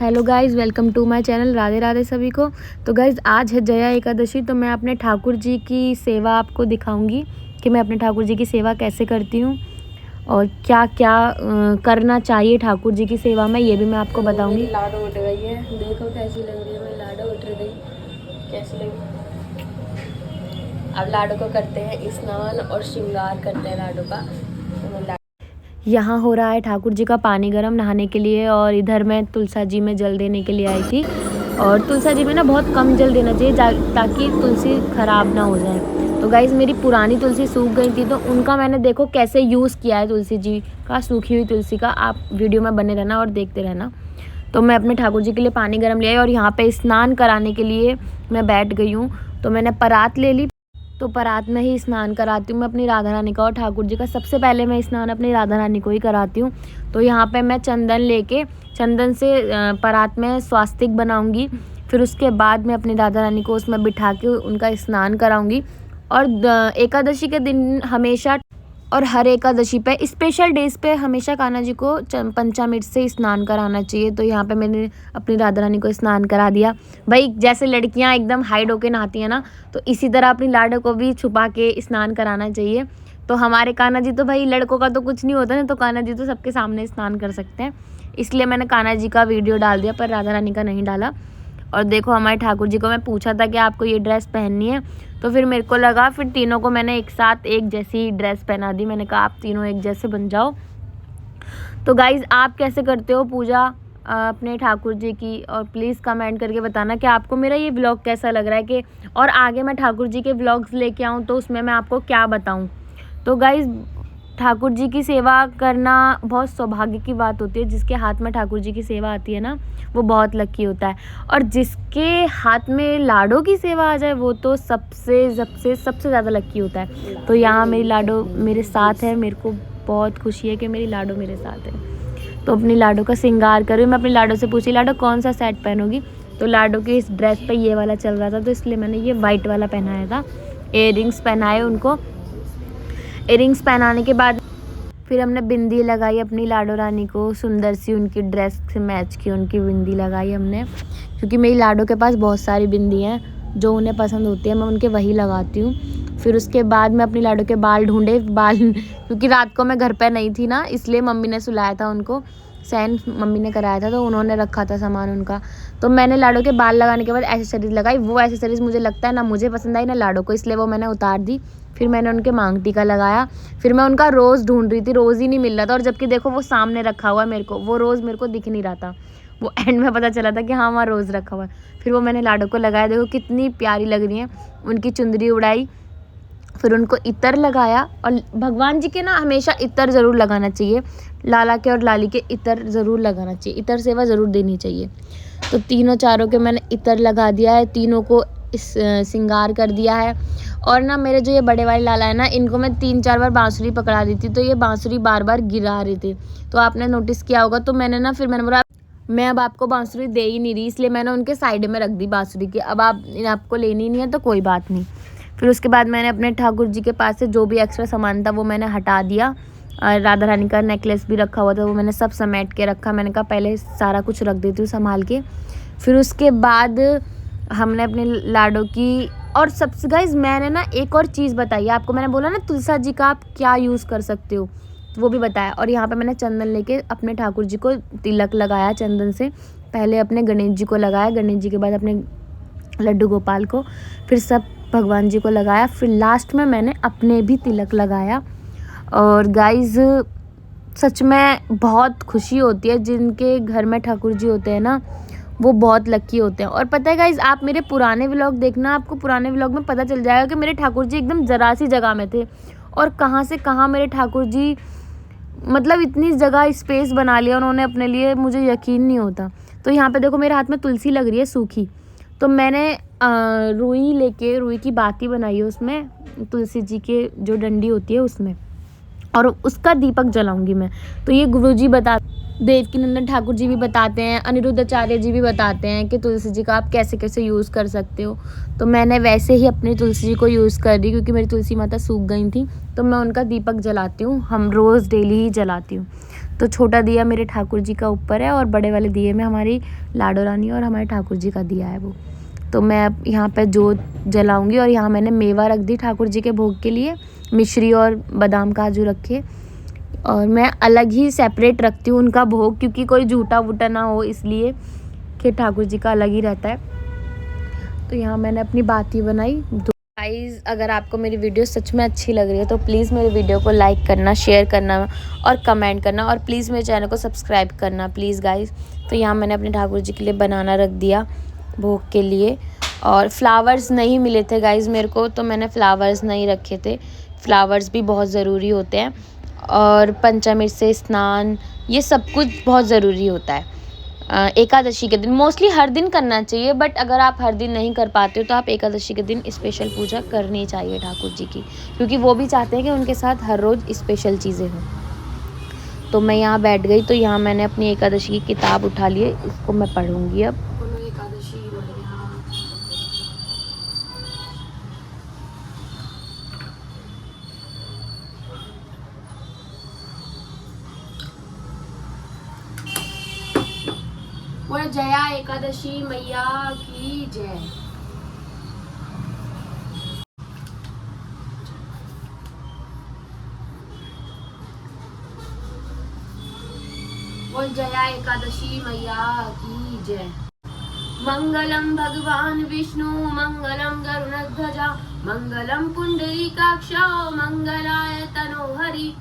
Hello guys, welcome to my channel. Radhe Radhe सभी को। तो गाइज़ आज है जया एकादशी, तो मैं अपने ठाकुर जी की सेवा आपको दिखाऊंगी कि मैं अपने ठाकुर जी की सेवा कैसे करती हूँ और क्या क्या करना चाहिए ठाकुर जी की सेवा में, ये भी मैं आपको बताऊंगी। लाडो उठ गई है, देखो कैसी लग रही है। मैं लाडो उठ गई, कैसी लगी। अब लाडो को करते हैं स्नान और श्रृंगार करते हैं लाडो का। यहाँ हो रहा है ठाकुर जी का पानी गर्म नहाने के लिए, और इधर मैं तुलसा जी में जल देने के लिए आई थी। और तुलसा जी में ना बहुत कम जल देना चाहिए ताकि तुलसी ख़राब ना हो जाए। तो गाइज़ मेरी पुरानी तुलसी सूख गई थी, तो उनका मैंने देखो कैसे यूज़ किया है तुलसी जी का, सूखी हुई तुलसी का। आप वीडियो में बने रहना और देखते रहना। तो मैं अपने ठाकुर जी के लिए पानी गर्म ले आई और यहाँ पे स्नान कराने के लिए मैं बैठ गई हूँ। तो मैंने परात ले ली, तो परात में ही स्नान कराती हूँ मैं अपनी राधा रानी का और ठाकुर जी का। सबसे पहले मैं स्नान अपनी राधा रानी को ही कराती हूँ। तो यहाँ पे मैं चंदन लेके चंदन से परात में स्वास्तिक बनाऊँगी। फिर उसके बाद मैं अपनी राधा रानी को उसमें बिठा के उनका स्नान कराऊँगी। और एकादशी के दिन हमेशा और हर एकादशी पे स्पेशल डेज पे हमेशा कान्हा जी को पंचामृत से स्नान कराना चाहिए। तो यहाँ पे मैंने अपनी राधा रानी को स्नान करा दिया। भाई जैसे लड़कियाँ एकदम हाइड होके नहाती हैं ना, तो इसी तरह अपनी लाडो को भी छुपा के स्नान कराना चाहिए। तो हमारे कान्हा जी तो भाई लड़कों का तो कुछ नहीं होता ना, तो कान्हा जी तो सबके सामने स्नान कर सकते हैं। इसलिए मैंने कान्हा जी का वीडियो डाल दिया, पर राधा रानी का नहीं डाला। और देखो हमारे ठाकुर जी को मैं पूछा था कि आपको ये ड्रेस पहननी है, तो फिर मेरे को लगा, फिर तीनों को मैंने एक साथ एक जैसी ड्रेस पहना दी। मैंने कहा आप तीनों एक जैसे बन जाओ। तो गाइज़ आप कैसे करते हो पूजा अपने ठाकुर जी की, और प्लीज़ कमेंट करके बताना कि आपको मेरा ये व्लॉग कैसा लग रहा है, कि और आगे मैं ठाकुर जी के व्लॉग्स लेके आऊँ तो उसमें मैं आपको क्या बताऊँ। तो गाइज़ ठाकुर जी की सेवा करना बहुत सौभाग्य की बात होती है। जिसके हाथ में ठाकुर जी की सेवा आती है ना, वो बहुत लकी होता है। और जिसके हाथ में लाडो की सेवा आ जाए, वो तो सबसे ज़्यादा लकी होता है। तो यहाँ मेरी लाडो मेरे साथ है, मेरे को बहुत खुशी है कि मेरी लाडो मेरे साथ है। तो अपनी लाडो का श्रृंगार करूँ। मैं अपनी लाडो से पूछी, लाडो कौन सा सेट पहनोगी। तो लाडो की इस ड्रेस पे ये वाला चल रहा था, तो इसलिए मैंने ये वाइट वाला पहनाया था। इयररिंग्स पहनाए उनको। इयररिंग्स पहनाने के बाद फिर हमने बिंदी लगाई अपनी लाडो रानी को, सुंदर सी उनकी ड्रेस से मैच की उनकी बिंदी लगाई हमने। क्योंकि मेरी लाडो के पास बहुत सारी बिंदी हैं जो उन्हें पसंद होती है, मैं उनके वही लगाती हूँ। फिर उसके बाद मैं अपनी लाडो के बाल ढूंढे, क्योंकि रात को मैं घर पे नहीं थी ना, इसलिए मम्मी ने सुलाया था उनको, सैन मम्मी ने कराया था, तो उन्होंने रखा था सामान उनका। तो मैंने लाडो के बाल लगाने के बाद एसेसरीज लगाई। वो एसेसरीज मुझे लगता है ना मुझे पसंद आई ना लाडो को, इसलिए वो मैंने उतार दी। फिर मैंने उनके मांग टीका लगाया। फिर मैं उनका रोज़ ढूंढ रही थी, रोज़ ही नहीं मिल रहा था। और जबकि देखो वो सामने रखा हुआ है, मेरे को वो रोज़ मेरे को दिख नहीं रहा था। वो एंड में पता चला था कि हाँ वहाँ रोज़ रखा हुआ है। फिर वो मैंने लाडो को लगाया, देखो कितनी प्यारी लग रही है। उनकी चुंदरी उड़ाई, फिर उनको इत्र लगाया। और भगवान जी के ना हमेशा इत्र ज़रूर लगाना चाहिए, लाला के और लाली के इत्र ज़रूर लगाना चाहिए, इत्र सेवा ज़रूर देनी चाहिए। तो तीनों चारों के मैंने इत्र लगा दिया है, तीनों को इस श्रृंगार कर दिया है। और ना मेरे जो ये बड़े वाले लाला है ना, इनको मैं 3-4 बार बांसुरी पकड़ा रही थी, तो ये बांसुरी बार बार गिरा रही थी। तो आपने नोटिस किया होगा। तो मैंने बोला मैं अब आपको बांसुरी दे ही नहीं रही, इसलिए मैंने उनके साइड में रख दी बांसुरी की। अब आपको लेनी नहीं है तो कोई बात नहीं। फिर उसके बाद मैंने अपने ठाकुर जी के पास से जो भी एक्स्ट्रा सामान था वो मैंने हटा दिया। और राधा रानी का नेकलेस भी रखा हुआ था, वो मैंने सब समेट के रखा। मैंने कहा पहले सारा कुछ रख देती हूँ संभाल के। फिर उसके बाद हमने अपने लाडो की, और सबसे गाइज मैंने ना एक और चीज़ बताई आपको। मैंने बोला ना तुलसा जी का आप क्या यूज़ कर सकते हो, तो वो भी बताया। और यहाँ पे मैंने चंदन लेके अपने ठाकुर जी को तिलक लगाया चंदन से। पहले अपने गणेश जी को लगाया, गणेश जी के बाद अपने लड्डू गोपाल को, फिर सब भगवान जी को लगाया। फिर लास्ट में मैंने अपने भी तिलक लगाया। और गाइज़ सच में बहुत खुशी होती है, जिनके घर में ठाकुर जी होते हैं ना, वो बहुत लकी होते हैं। और पता है गाइज़, आप मेरे पुराने व्लॉग देखना, आपको पुराने व्लॉग में पता चल जाएगा कि मेरे ठाकुर जी एकदम ज़रा सी जगह में थे, और कहाँ से कहाँ मेरे ठाकुर जी, मतलब इतनी जगह स्पेस बना लिया उन्होंने अपने लिए, मुझे यकीन नहीं होता। तो यहाँ पे देखो मेरे हाथ में तुलसी लग रही है सूखी, तो मैंने रुई की बाती बनाई है, उसमें तुलसी जी के जो डंडी होती है उसमें, और उसका दीपक जलाऊंगी मैं। तो ये गुरुजी बता, देवकीनंदन ठाकुर जी भी बताते हैं, अनिरुद्ध आचार्य जी भी बताते हैं कि तुलसी जी का आप कैसे कैसे यूज़ कर सकते हो। तो मैंने वैसे ही अपनी तुलसी जी को यूज़ कर दी, क्योंकि मेरी तुलसी माता सूख गई थी, तो मैं उनका दीपक जलाती हूँ, हम रोज़ डेली ही जलाती हूँ। तो छोटा दिया मेरे ठाकुर जी का ऊपर है और बड़े वाले दिए में हमारी लाडो रानी और हमारे ठाकुर जी का दिया है वो। तो मैं अब यहाँ पे जोत जलाऊंगी और यहाँ मैंने मेवा रख दी ठाकुर जी के भोग के लिए, मिश्री और बादाम काजू रखे। और मैं अलग ही सेपरेट रखती हूँ उनका भोग, क्योंकि कोई झूठा वूटा ना हो, इसलिए कि ठाकुर जी का अलग ही रहता है। तो यहाँ मैंने अपनी बाती बनाई। तो गाइस, अगर आपको मेरी वीडियो सच में अच्छी लग रही है तो प्लीज़ मेरे वीडियो को लाइक करना, शेयर करना और कमेंट करना, और प्लीज़ मेरे चैनल को सब्सक्राइब करना प्लीज़ गाइस। तो यहाँ मैंने अपने ठाकुर जी के लिए बनाना रख दिया भोग के लिए। और फ्लावर्स नहीं मिले थे गाइस मेरे को, तो मैंने फ्लावर्स नहीं रखे थे। फ्लावर्स भी बहुत ज़रूरी होते हैं, और पंचामृत से स्नान, ये सब कुछ बहुत ज़रूरी होता है एकादशी के दिन। मोस्टली हर दिन करना चाहिए, बट अगर आप हर दिन नहीं कर पाते हो तो आप एकादशी के दिन स्पेशल पूजा करनी चाहिए ठाकुर जी की, क्योंकि वो भी चाहते हैं कि उनके साथ हर रोज़ स्पेशल चीज़ें हों। तो मैं यहाँ बैठ गई, तो यहाँ मैंने अपनी एकादशी की किताब उठा ली है, इसको मैं पढ़ूँगी अब। बोले जया एकादशी मैया की जय। बोल जया एकादशी मैया की जय। मंगलम भगवान विष्णु मंगलम गरुड़ध्वजा मंगलम पुंडरीकाक्षा मंगलाय तनोहरि।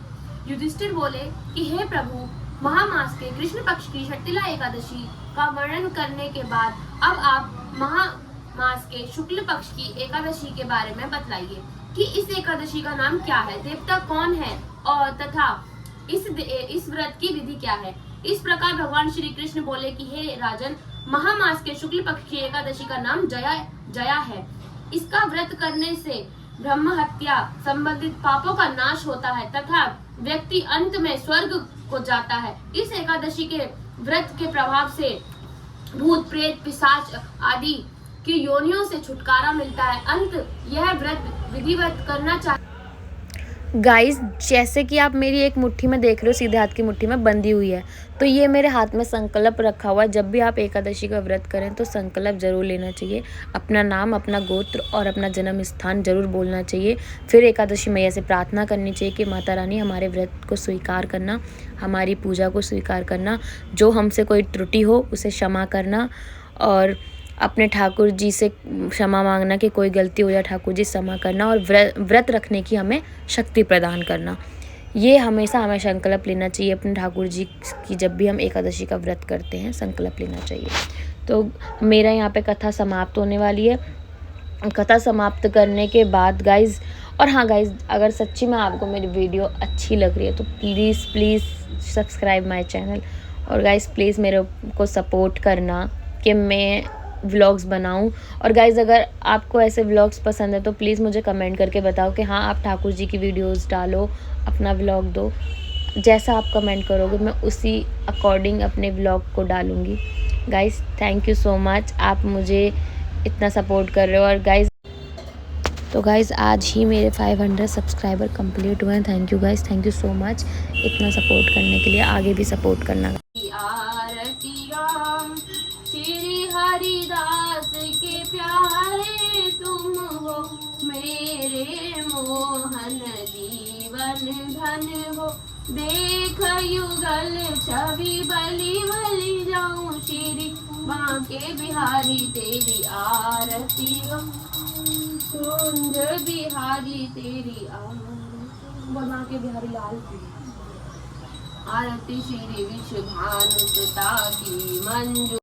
युधिष्ठिर बोले कि हे प्रभु, महामास के कृष्ण पक्ष की षट्टिला एकादशी का वर्णन करने के बाद अब आप महामास के शुक्ल पक्ष की एकादशी के बारे में बतलाइए कि इस एकादशी का नाम क्या है, देवता कौन है, और तथा इस व्रत की विधि क्या है। इस प्रकार भगवान श्री कृष्ण बोले कि हे राजन, महामास के शुक्ल पक्ष की एकादशी का नाम जया है। इसका व्रत करने से ब्रह्म हत्या संबंधित पापों का नाश होता है तथा व्यक्ति अंत में स्वर्ग को जाता है। इस एकादशी के व्रत के प्रभाव से भूत प्रेत पिशाच आदि की योनियों से छुटकारा मिलता है। अंत यह व्रत विधिवत करना चाहिए। गाइस, जैसे कि आप मेरी एक मुट्ठी में देख रहे हो, सीधे हाथ की मुट्ठी में बंधी हुई है, तो ये मेरे हाथ में संकल्प रखा हुआ है। जब भी आप एकादशी का व्रत करें तो संकल्प जरूर लेना चाहिए, अपना नाम, अपना गोत्र और अपना जन्म स्थान जरूर बोलना चाहिए। फिर एकादशी मैया से प्रार्थना करनी चाहिए कि माता रानी हमारे व्रत को स्वीकार करना, हमारी पूजा को स्वीकार करना, जो हमसे कोई त्रुटि हो उसे क्षमा करना, और अपने ठाकुर जी से क्षमा मांगना कि कोई गलती हो जाए ठाकुर जी क्षमा करना, और व्रत रखने की हमें शक्ति प्रदान करना। ये हमेशा हमें संकल्प लेना चाहिए अपने ठाकुर जी की। जब भी हम एकादशी का व्रत करते हैं संकल्प लेना चाहिए। तो मेरा यहाँ पे कथा समाप्त होने वाली है। कथा समाप्त करने के बाद गाइज़, और हाँ गाइज़, अगर सच्ची में आपको मेरी वीडियो अच्छी लग रही है तो प्लीज़ सब्सक्राइब माय चैनल, और गाइज़ प्लीज़ मेरे को सपोर्ट करना कि मैं व्लॉग्स बनाऊं। और गाइज़, अगर आपको ऐसे व्लॉग्स पसंद है तो प्लीज़ मुझे कमेंट करके बताओ कि हाँ, आप ठाकुर जी की वीडियोस डालो, अपना व्लॉग दो। जैसा आप कमेंट करोगे मैं उसी अकॉर्डिंग अपने व्लॉग को डालूँगी। Guys, thank you so much, आप मुझे इतना सपोर्ट कर रहे हो। और गाइज़, तो गाइज़ आज ही मेरे 500 सब्सक्राइबर कंप्लीट हुए हैं। Thank you guys, thank you so much इतना सपोर्ट करने के लिए। आगे भी सपोर्ट करना। श्री हरिदास के प्यारे तुम हो, मेरे मोहन जीवन धन हो। देख युगल छवि बलि बलि जाऊं, श्री बांके बिहारी तेरी आरती हो। कुंज बिहारी तेरी आरती, बांके बिहारी लाल की आरती, श्री विश्वभानुसुता की मंजू।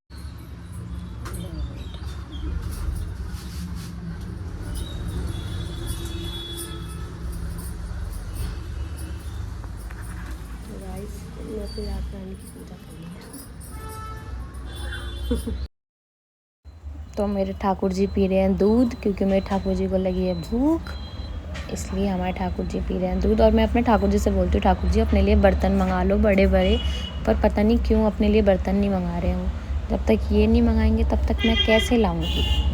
तो मेरे ठाकुर जी पी रहे हैं दूध, क्योंकि मेरे ठाकुर जी को लगी है भूख, इसलिए हमारे ठाकुर जी पी रहे हैं दूध। और मैं अपने ठाकुर जी से बोलती हूँ, ठाकुर जी अपने लिए बर्तन मंगा लो बड़े बड़े, पर पता नहीं क्यों अपने लिए बर्तन नहीं मंगा रहे हो। जब तक ये नहीं मंगाएंगे तब तक मैं कैसे लाऊंगी।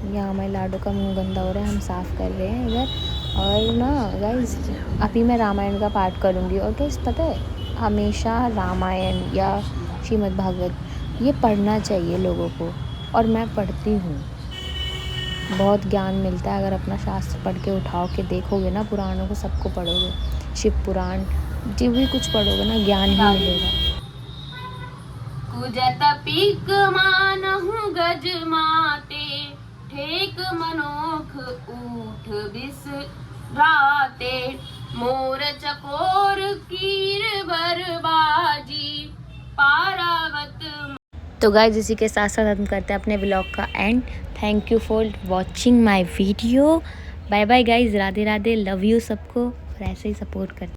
यहाँ हमारे लाडो का मुंह गंदा हो रहा है, हम साफ़ कर रहे हैं इधर। और ना गाइस अभी मैं रामायण का पाठ करूँगी। और गाइस पता है हमेशा रामायण या श्रीमद् भागवत ये पढ़ना चाहिए लोगों को, और मैं पढ़ती हूँ। बहुत ज्ञान मिलता है अगर अपना शास्त्र पढ़ के उठाओ के देखोगे ना, पुराणों को सबको पढ़ोगे, शिव पुराण जो भी कुछ पढ़ोगे ना ज्ञान ही मिलेगा। कुजत पीक मानहु गज माते, ठेक मनोख ऊठ बिसराते, मोर चकोर कीर बरबाजी, पारावत। तो गाइस इसी के साथ साथ हम करते हैं अपने ब्लॉग का end. Thank you for watching my video. Bye bye guys, Radhe Radhe, love you सबको, और ऐसे ही सपोर्ट करते